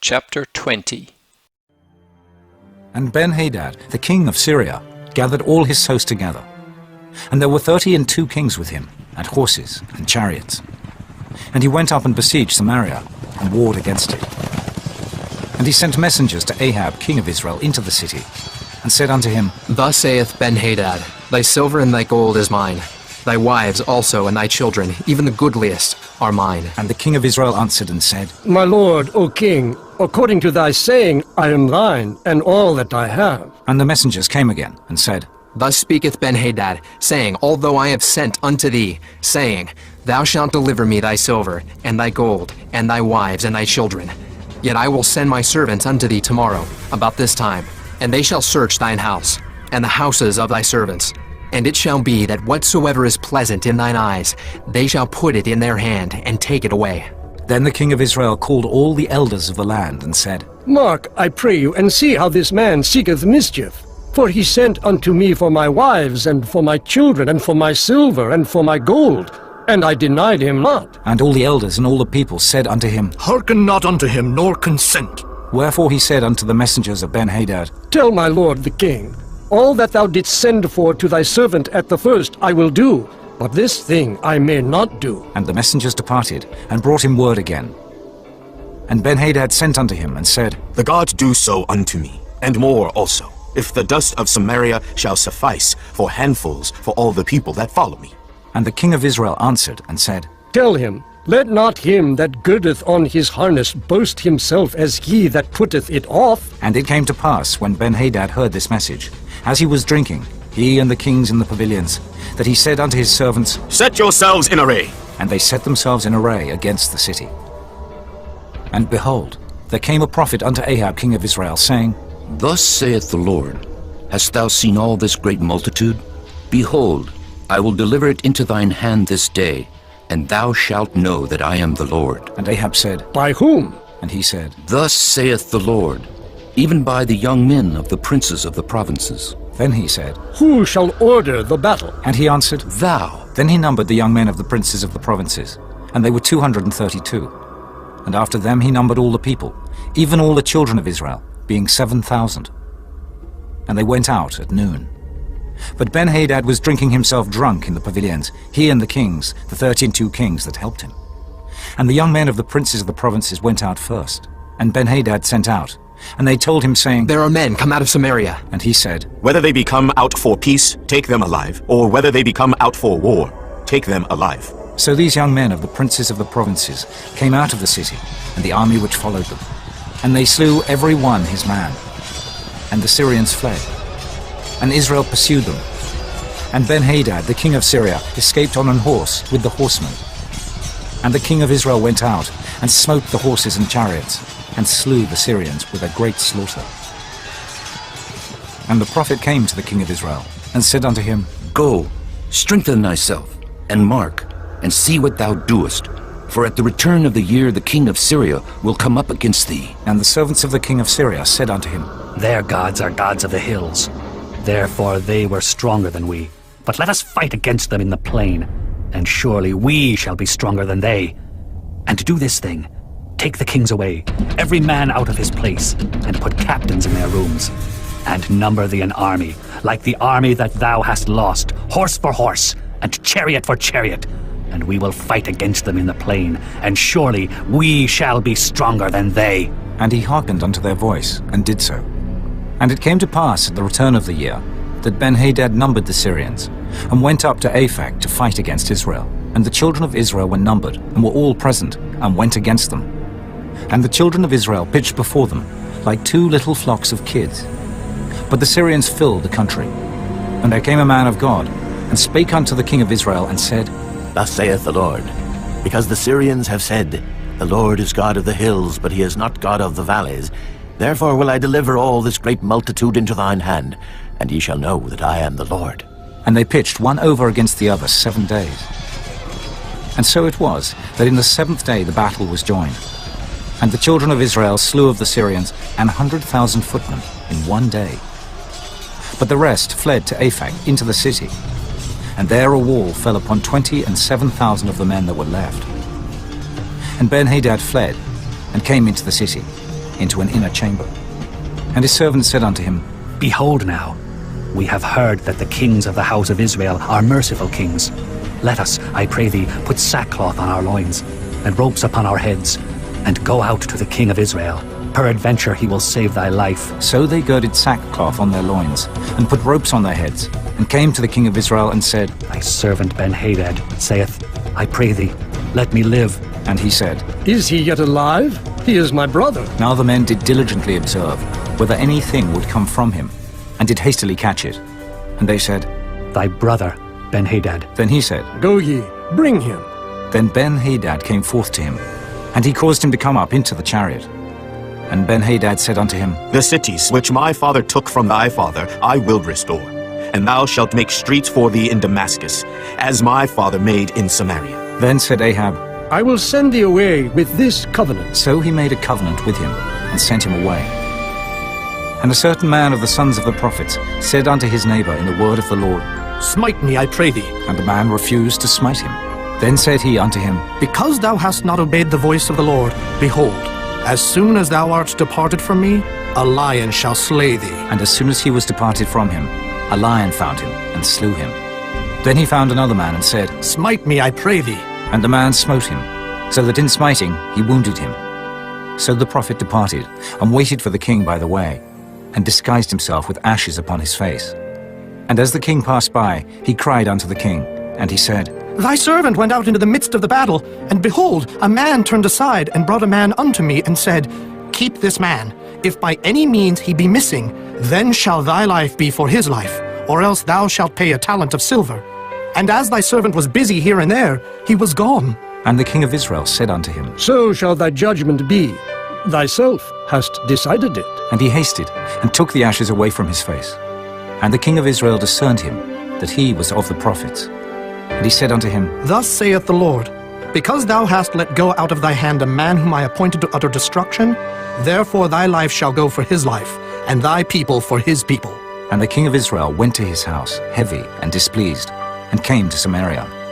Chapter 20. And Ben-Hadad, the king of Syria, gathered all his host together. And there were 32 kings with him, and horses and chariots. And he went up and besieged Samaria, and warred against it. And he sent messengers to Ahab, king of Israel, into the city, and said unto him, Thus saith Ben-Hadad, Thy silver and thy gold is mine. Thy wives also and thy children, even the goodliest, are mine. And the king of Israel answered and said, My lord, O king, according to thy saying, I am thine, and all that I have. And the messengers came again, and said, Thus speaketh Ben-Hadad, saying, Although I have sent unto thee, saying, Thou shalt deliver me thy silver, and thy gold, and thy wives, and thy children. Yet I will send my servants unto thee tomorrow, about this time, and they shall search thine house, and the houses of thy servants. And it shall be that whatsoever is pleasant in thine eyes, they shall put it in their hand, and take it away. Then the king of Israel called all the elders of the land, and said, Mark, I pray you, and see how this man seeketh mischief. For he sent unto me for my wives, and for my children, and for my silver, and for my gold, and I denied him not. And all the elders and all the people said unto him, Hearken not unto him, nor consent. Wherefore he said unto the messengers of Ben-Hadad, Tell my lord the king, all that thou didst send for to thy servant at the first I will do, but this thing I may not do. And the messengers departed, and brought him word again. And Ben-Hadad sent unto him, and said, The gods do so unto me, and more also, if the dust of Samaria shall suffice for handfuls for all the people that follow me. And the king of Israel answered and said, Tell him, let not him that girdeth on his harness boast himself as he that putteth it off. And it came to pass, when Ben-Hadad heard this message, as he was drinking, he and the kings in the pavilions, that he said unto his servants, Set yourselves in array. And they set themselves in array against the city. And behold, there came a prophet unto Ahab king of Israel, saying, Thus saith the Lord, Hast thou seen all this great multitude? Behold, I will deliver it into thine hand this day, and thou shalt know that I am the Lord. And Ahab said, By whom? And he said, Thus saith the Lord, even by the young men of the princes of the provinces. Then he said, Who shall order the battle? And he answered, Thou. Then he numbered the young men of the princes of the provinces, and they were 232. And after them he numbered all the people, even all the children of Israel, being 7,000. And they went out at noon. But Ben-Hadad was drinking himself drunk in the pavilions, he and the kings, the 32 kings that helped him. And the young men of the princes of the provinces went out first, and Ben-Hadad sent out. And they told him, saying, There are men come out of Samaria. And he said, Whether they be come out for peace, take them alive, or whether they be come out for war, take them alive. So these young men of the princes of the provinces came out of the city, and the army which followed them. And they slew every one his man. And the Syrians fled. And Israel pursued them. And Ben-Hadad, the king of Syria, escaped on an horse with the horsemen. And the king of Israel went out, and smote the horses and chariots, and slew the Syrians with a great slaughter. And the prophet came to the king of Israel, and said unto him, Go, strengthen thyself, and mark, and see what thou doest. For at the return of the year the king of Syria will come up against thee. And the servants of the king of Syria said unto him, Their gods are gods of the hills. Therefore they were stronger than we. But let us fight against them in the plain, and surely we shall be stronger than they. And to do this thing, take the kings away, every man out of his place, and put captains in their rooms. And number thee an army, like the army that thou hast lost, horse for horse, and chariot for chariot. And we will fight against them in the plain, and surely we shall be stronger than they. And he hearkened unto their voice, and did so. And it came to pass at the return of the year, that Ben-Hadad numbered the Syrians, and went up to Aphek to fight against Israel. And the children of Israel were numbered, and were all present, and went against them. And the children of Israel pitched before them, like two little flocks of kids. But the Syrians filled the country. And there came a man of God, and spake unto the king of Israel, and said, Thus saith the Lord, because the Syrians have said, The Lord is God of the hills, but he is not God of the valleys. Therefore will I deliver all this great multitude into thine hand, and ye shall know that I am the Lord. And they pitched one over against the other 7 days. And so it was, that in the 7th day the battle was joined. And the children of Israel slew of the Syrians 100,000 footmen in 1 day. But the rest fled to Aphek into the city. And there a wall fell upon 27,000 of the men that were left. And Ben-Hadad fled, and came into the city. into an inner chamber. And his servant said unto him, Behold now, we have heard that the kings of the house of Israel are merciful kings. Let us, I pray thee, put sackcloth on our loins, and ropes upon our heads, and go out to the king of Israel. Peradventure he will save thy life. So they girded sackcloth on their loins, and put ropes on their heads, and came to the king of Israel, and said, Thy servant Ben-Hadad saith, I pray thee, let me live. And he said, Is he yet alive? He is my brother. Now the men did diligently observe whether anything would come from him, and did hastily catch it. And they said, Thy brother Ben-Hadad. Then he said, Go ye, bring him. Then Ben-Hadad came forth to him, and he caused him to come up into the chariot. And Ben-Hadad said unto him, The cities which my father took from thy father I will restore, and thou shalt make streets for thee in Damascus, as my father made in Samaria. Then said Ahab, I will send thee away with this covenant. So he made a covenant with him, and sent him away. And a certain man of the sons of the prophets said unto his neighbor in the word of the Lord, Smite me, I pray thee. And the man refused to smite him. Then said he unto him, Because thou hast not obeyed the voice of the Lord, behold, as soon as thou art departed from me, a lion shall slay thee. And as soon as he was departed from him, a lion found him, and slew him. Then he found another man, and said, Smite me, I pray thee. And the man smote him, so that in smiting he wounded him. So the prophet departed, and waited for the king by the way, and disguised himself with ashes upon his face. And as the king passed by, he cried unto the king, and he said, Thy servant went out into the midst of the battle, and behold, a man turned aside, and brought a man unto me, and said, Keep this man. If by any means he be missing, then shall thy life be for his life, or else thou shalt pay a talent of silver. And as thy servant was busy here and there, he was gone. And the king of Israel said unto him, So shall thy judgment be. Thyself hast decided it. And he hasted, and took the ashes away from his face. And the king of Israel discerned him, that he was of the prophets. And he said unto him, Thus saith the Lord, Because thou hast let go out of thy hand a man whom I appointed to utter destruction, therefore thy life shall go for his life, and thy people for his people. And the king of Israel went to his house, heavy and displeased, and came to Samaria.